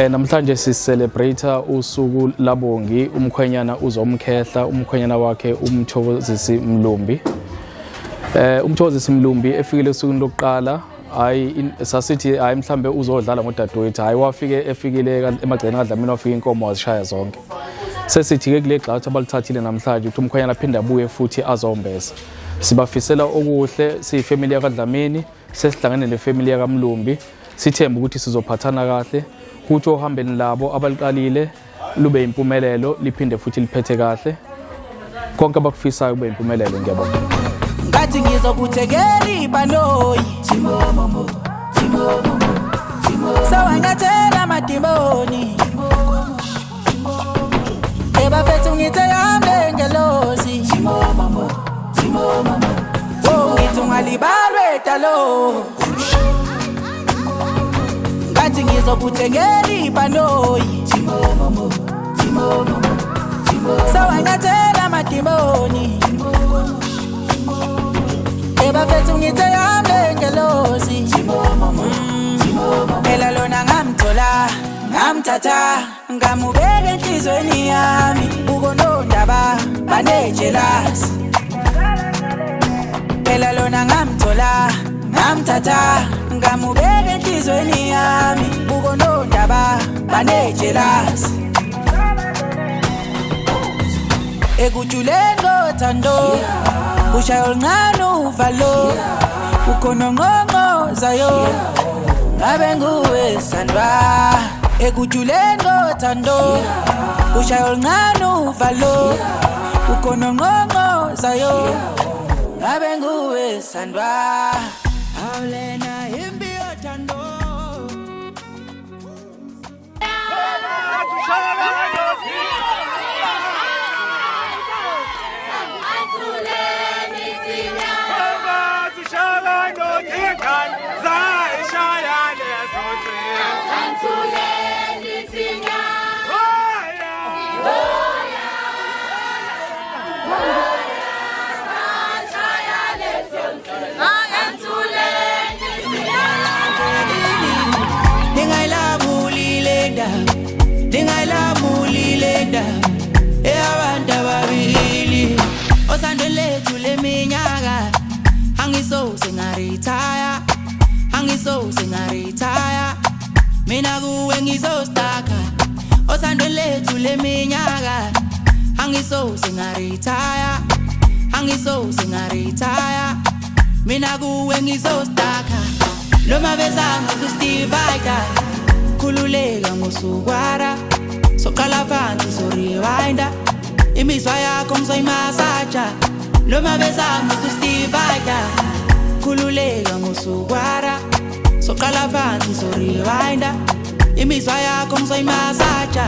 Namhlanje sicelebrate usuku labongi umkhwenyana uzomkhehla umkhwenyana wakhe uMthokozisi Mlumbi. uMthokozisi Mlumbi efikile usuku lokuqala sasithi hayi mhlambe uzodlala ngodadewethu hayi wafike efikile emagceni kaDlamini wafika inkomo wazishaya zonke. Sesithi ke kule gxathu abalithathile namhlanje ukuthi umkhwenyana aphinde abuye futhi azombeza. Sibafisela okuhle siyifamily kaDlamini sesihlangene nefamily kaMlumbi sithemba ukuthi sizophathana kahle. Kuthi ohambeni labo abaliqalile lube impumelelo liphinde futhi liphethe kahle konke abakufisayo kube impumelelo ngiyabonga ngathi ngizokuthekela ibanoyi timomomo sawanyathela amadimoni ebafethu ngithe yambe ngelozi timomomo ngithi ungalibalwe dalo ngathi ngizokuthengela ibanoyi timomomo sawanyathela amadimoni ebafethu ngithe yambe ngelozi timomomo phela lona ngamthola ngamthatha ngamubeka enhlizweni yami ukonondaba banejealous phela lona ngamthola ngamthatha ngamubeka enhlizweni yami ukonondaba banejealous ekujuleni kothando ushaya oluncane uvalo ukhona ngqongqozayo ngabe nguwe sandwa ekujuleni kothando ushaya oluncane uvalo ukhona ngqongqozayo ngabe nguwe sandwa awulena imbi yothando Angisoze mina kuwe ngizostaka osando lethu leminyaka angisoze mina kuwe ngizostaka noma bezangu kustivida khululeka ngosukwara soqala phansi rewinder imizwa yakho ngizoyimasaja noma bezangu kustivida khululeka ngosukwara soqala phansi rewinder imizwa yakho ngizoyimasaja